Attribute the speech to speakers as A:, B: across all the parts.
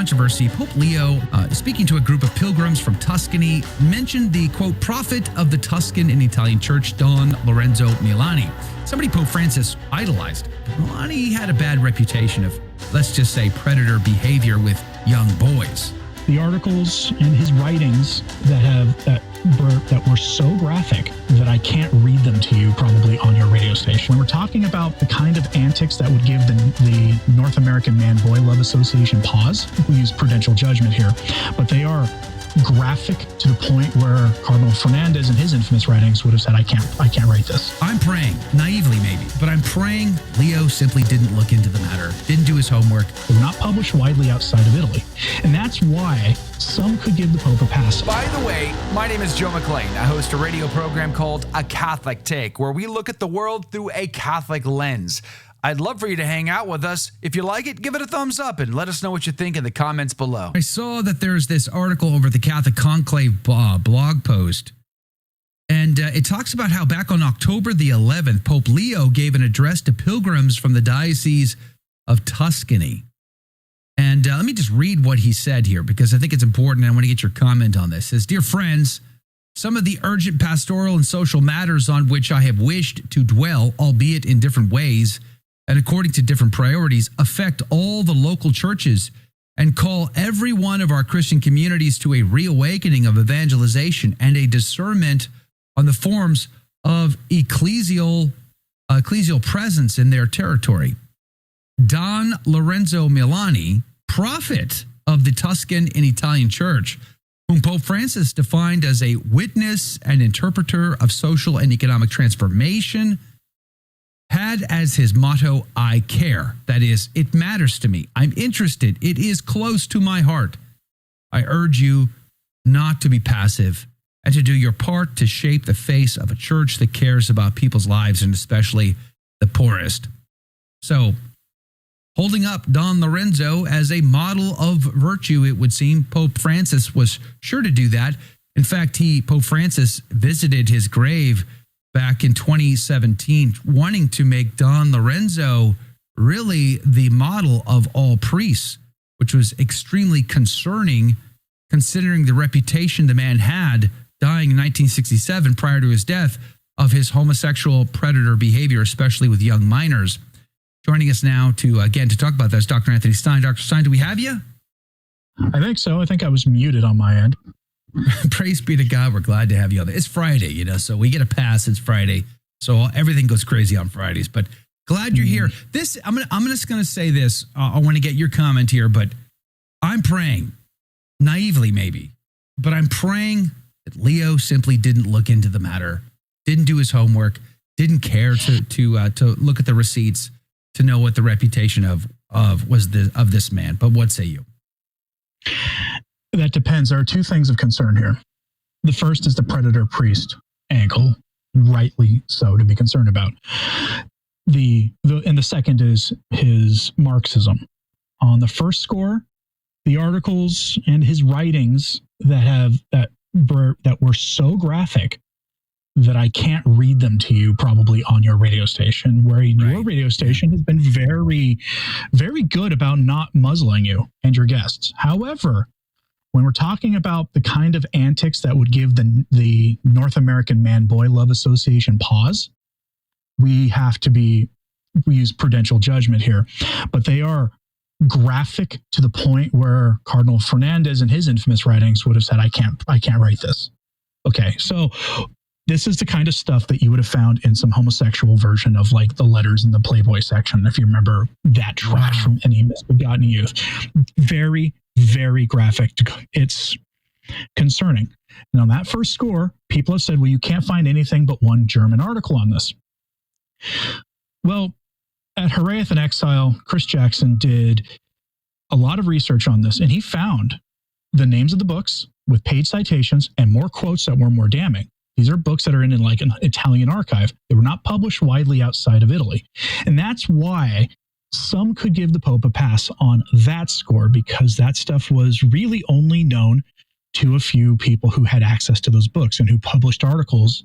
A: controversy, Pope Leo, speaking to a group of pilgrims from Tuscany, mentioned the, quote, prophet of the Tuscan and Italian Church, Don Lorenzo Milani. Somebody Pope Francis idolized. Milani had a bad reputation of, let's just say, predator behavior with young boys.
B: The articles in his writings that were so graphic that I can't read them to you probably on your radio station. When we're talking about the kind of antics that would give the North American Man-Boy Love Association pause, we use prudential judgment here, but they are graphic to the point where Cardinal Fernandez in his infamous writings would have said, I can't write this.
A: I'm praying, naively maybe, but I'm praying Leo simply didn't look into the matter, didn't do his homework.
B: They were not published widely outside of Italy. And that's why some could give the Pope a pass.
C: By the way, my name is Joe McLean. I host a radio program called A Catholic Take, where we look at the world through a Catholic lens. I'd love for you to hang out with us. If you like it, give it a thumbs up and let us know what you think in the comments below.
A: I saw that there's this article over the Catholic Conclave blog post, and it talks about how back on October the 11th, Pope Leo gave an address to pilgrims from the Diocese of Tuscany. And let me just read what he said here, because I think it's important and I want to get your comment on this. It says, "Dear friends, some of the urgent pastoral and social matters on which I have wished to dwell, albeit in different ways, and according to different priorities, affect all the local churches and call every one of our Christian communities to a reawakening of evangelization and a discernment on the forms of ecclesial presence in their territory. Don Lorenzo Milani, prophet of the Tuscan and Italian Church, whom Pope Francis defined as a witness and interpreter of social and economic transformation, had as his motto, I care. That is, it matters to me. I'm interested. It is close to my heart. I urge you not to be passive and to do your part to shape the face of a church that cares about people's lives and especially the poorest." So, holding up Don Lorenzo as a model of virtue, it would seem Pope Francis was sure to do that. In fact, Pope Francis visited his grave back in 2017, wanting to make Don Lorenzo really the model of all priests, which was extremely concerning considering the reputation the man had dying in 1967 prior to his death of his homosexual predator behavior, especially with young minors. Joining us now to talk about that is Dr. Anthony Stein. Dr. Stein, do we have you?
B: I think so. I think I was muted on my end.
A: Praise be to God. We're glad to have you on there. It's Friday, so we get a pass. It's Friday. So everything goes crazy on Fridays, but glad you're here. I'm just going to say this. I want to get your comment here, but I'm praying, naively maybe, but I'm praying that Leo simply didn't look into the matter, didn't do his homework, didn't care to look at the receipts to know what the reputation of this man. But what say you?
B: That depends. There are two things of concern here. The first is the predator priest angle, rightly so to be concerned about. And the second is his Marxism. On the first score, the articles and his writings that were so graphic that I can't read them to you probably on your radio station, where your radio station has been very, very good about not muzzling you and your guests. However, when we're talking about the kind of antics that would give the North American Man-Boy Love Association pause, we use prudential judgment here. But they are graphic to the point where Cardinal Fernandez in his infamous writings would have said, I can't write this. Okay, so this is the kind of stuff that you would have found in some homosexual version of like the letters in the Playboy section, if you remember that trash from any misbegotten youth. Very, very graphic. It's concerning. And on that first score, people have said, well, you can't find anything but one German article on this. Well, at Heraeth in Exile, Chris Jackson did a lot of research on this, and he found the names of the books with paid citations and more quotes that were more damning. These are books that are in like an Italian archive. They were not published widely outside of Italy. And that's why some could give the Pope a pass on that score, because that stuff was really only known to a few people who had access to those books and who published articles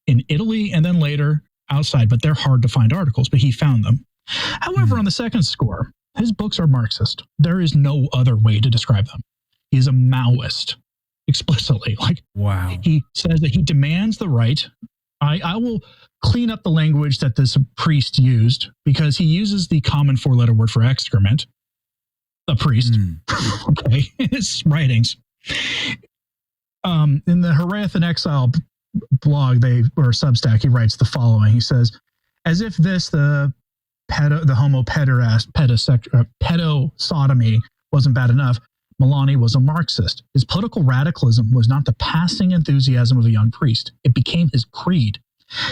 B: in Italy and then later outside, but they're hard to find articles, but he found them. However, on the second score, His books are Marxist. There is no other way to describe them. He is a Maoist, explicitly. Like,
A: wow.
B: He says that he demands the right. I will clean up the language that this priest used, because he uses the common four-letter word for excrement. A priest, okay, in his writings. In the Hereth in Exile blog, or Substack, he writes the following. He says, as if this, the pedo-sodomy wasn't bad enough, Milani was a Marxist. His political radicalism was not the passing enthusiasm of a young priest. It became his creed.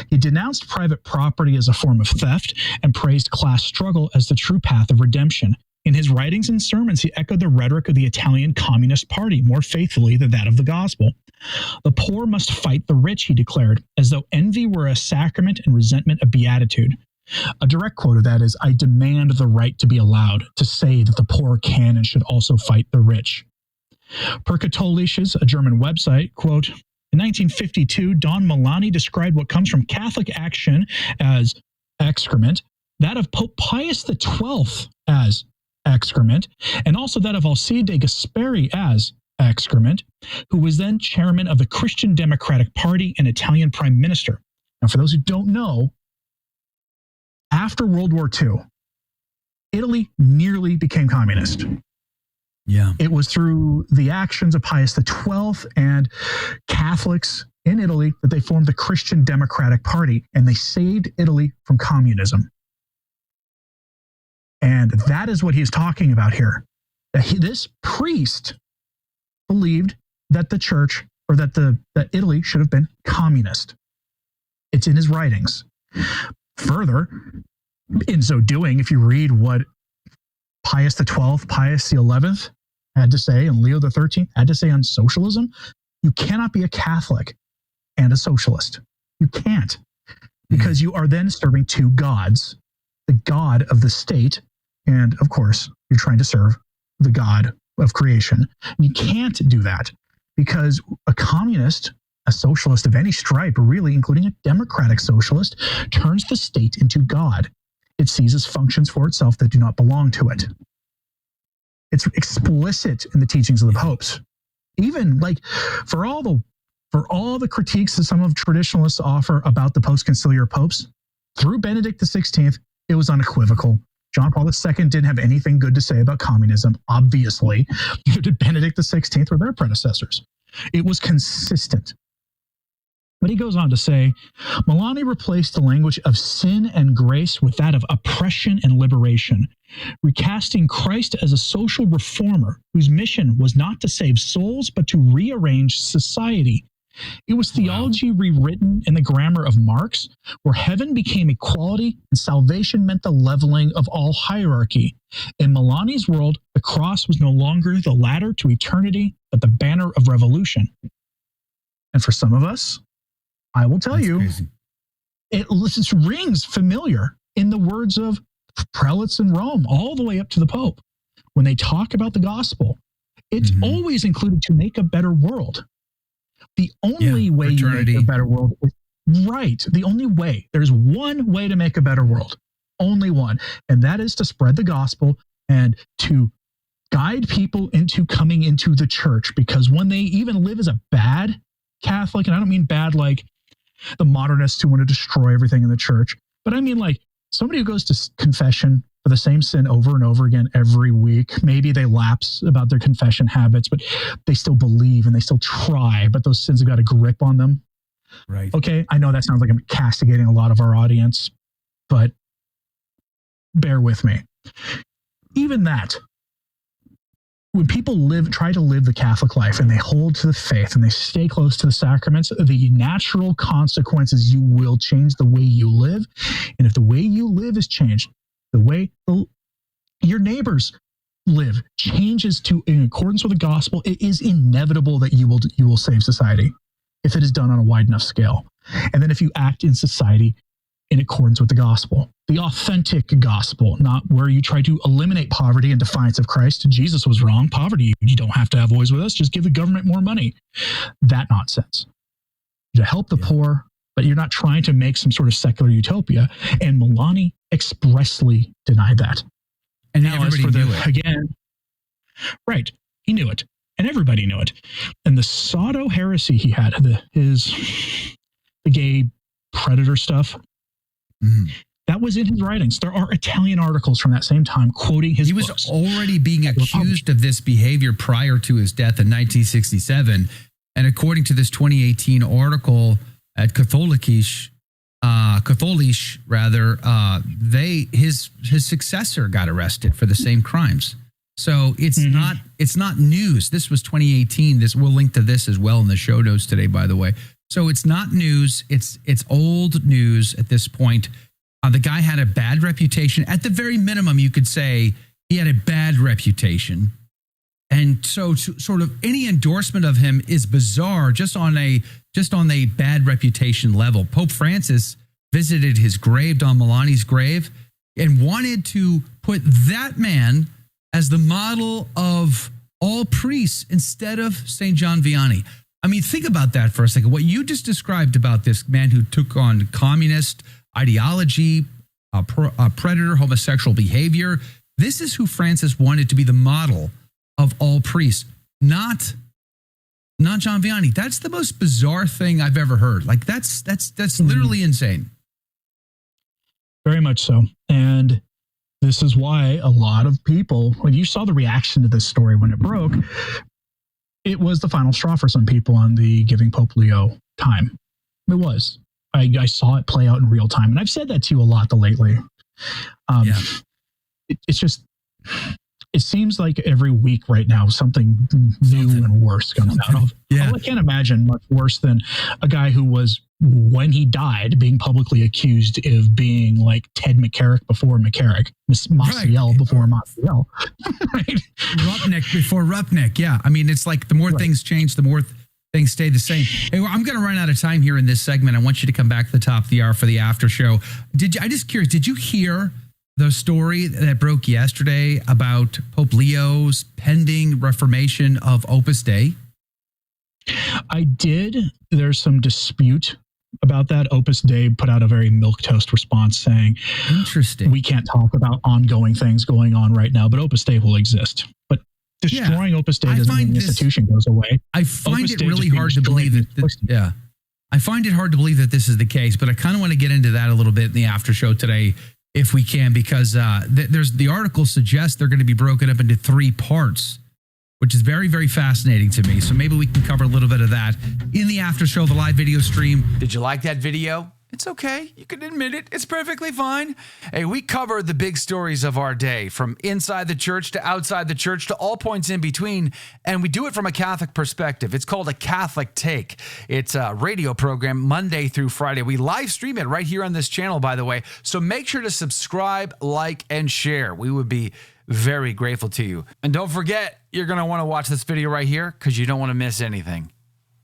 B: He denounced private property as a form of theft and praised class struggle as the true path of redemption. In his writings and sermons, he echoed the rhetoric of the Italian Communist Party more faithfully than that of the gospel. The poor must fight the rich, he declared, as though envy were a sacrament and resentment a beatitude. A direct quote of that is, I demand the right to be allowed to say that the poor can and should also fight the rich. Per Katholisches, a German website, quote, in 1952, Don Milani described what comes from Catholic action as excrement, that of Pope Pius XII as excrement, and also that of Alcide de Gasperi as excrement, who was then chairman of the Christian Democratic Party and Italian prime minister. Now, for those who don't know, after World War II, Italy nearly became communist.
A: Yeah.
B: It was through the actions of Pius XII and Catholics in Italy that they formed the Christian Democratic Party, and they saved Italy from communism. And that is what he's talking about here. That this priest believed that the church, or that Italy should have been communist. It's in his writings. Further, in so doing, if you read what Pius XII, Pius XI had to say, and Leo XIII had to say on socialism, you cannot be a Catholic and a socialist. You can't, because you are then serving two gods, the God of the state, and of course, you're trying to serve the God of creation. You can't do that, because a communist, a socialist of any stripe, really, including a democratic socialist, turns the state into God. It seizes functions for itself that do not belong to it. It's explicit in the teachings of the popes. Even like for all the critiques that some of traditionalists offer about the post-conciliar popes, through Benedict XVI, it was unequivocal. John Paul II didn't have anything good to say about communism, obviously. Neither did Benedict XVI or their predecessors. It was consistent. But he goes on to say, Milani replaced the language of sin and grace with that of oppression and liberation, recasting Christ as a social reformer whose mission was not to save souls, but to rearrange society. It was theology rewritten in the grammar of Marx, where heaven became equality and salvation meant the leveling of all hierarchy. In Milani's world, the cross was no longer the ladder to eternity, but the banner of revolution. And for some of us, I will tell you, it rings familiar in the words of prelates in Rome, all the way up to the Pope. When they talk about the gospel, it's always included to make a better world. The only way you make a better world is right. The only way. There's one way to make a better world. Only one. And that is to spread the gospel and to guide people into coming into the church. Because when they even live as a bad Catholic, and I don't mean bad like the modernists who want to destroy everything in the church, but I mean like somebody who goes to confession for the same sin over and over again every week. Maybe they lapse about their confession habits, but they still believe and they still try, but those sins have got a grip on them.
A: Right.
B: Okay, I know that sounds like I'm castigating a lot of our audience, but bear with me. Even that, when people try to live the Catholic life and they hold to the faith and they stay close to the sacraments, the natural consequences, you will change the way you live. And if the way you live is changed, the way your neighbors live changes to in accordance with the gospel, it is inevitable that you will save society if it is done on a wide enough scale. And then if you act in society in accordance with the gospel, the authentic gospel, not where you try to eliminate poverty in defiance of Christ. Jesus was wrong. Poverty, you don't have to have always with us. Just give the government more money. That nonsense. To help the poor, but you're not trying to make some sort of secular utopia. And Milani expressly denied that.
A: And
B: now,
A: everybody knew it.
B: Again, right. He knew it. And everybody knew it. And the Sotto heresy he had, the gay predator stuff, that was in his writings. There are Italian articles from that same time quoting his books.
A: He was already being accused of this behavior prior to his death in 1967. And according to this 2018 article at Catholisch, his successor got arrested for the same crimes. So it's not news. This was 2018. We'll link to this as well in the show notes today, by the way. So it's not news. It's old news at this point. The guy had a bad reputation. At the very minimum, you could say he had a bad reputation. And so sort of any endorsement of him is bizarre just on a bad reputation level. Pope Francis visited his grave, Don Milani's grave, and wanted to put that man as the model of all priests instead of St. John Vianney. I mean, think about that for a second. What you just described about this man who took on communist ideology, predator, homosexual behavior, this is who Francis wanted to be the model of all priests, not John Vianney. That's the most bizarre thing I've ever heard. Like that's literally insane.
B: Very much so. And this is why a lot of people, when you saw the reaction to this story when it broke, it was the final straw for some people on the giving Pope Leo time. It was. I saw it play out in real time. And I've said that to you a lot lately. It's just, it seems like every week right now, something new and worse comes out of. Yeah. I can't imagine much worse than a guy who was, when he died, being publicly accused of being like Ted McCarrick before McCarrick, Maciel before Maciel. Right?
A: Rupnik before Rupnik. Yeah. I mean, it's like the more things change, the more things stay the same. Hey, well, I'm going to run out of time here in this segment. I want you to come back to the top of the hour for the after show. I just curious, did you hear the story that broke yesterday about Pope Leo's pending reformation of Opus Dei?
B: I did. There's some dispute about that. Opus Dei put out a very milquetoast response saying, "Interesting. We can't talk about ongoing things going on right now, but Opus Dei will exist." But destroying Opus Dei doesn't mean the institution goes away.
A: I find it really hard to believe that. I find it hard to believe that this is the case, but I kind of want to get into that a little bit in the after show today, if we can, because the article suggests they're going to be broken up into 3 parts, which is very, very fascinating to me. So maybe we can cover a little bit of that in the after show, the live video stream.
C: Did you like that video? It's okay. You can admit it. It's perfectly fine. Hey, we cover the big stories of our day, from inside the church to outside the church to all points in between, and we do it from a Catholic perspective. It's called A Catholic Take. It's a radio program Monday through Friday. We live stream it right here on this channel, by the way, so make sure to subscribe, like, and share. We would be very grateful to you. And don't forget, you're going to want to watch this video right here because you don't want to miss anything.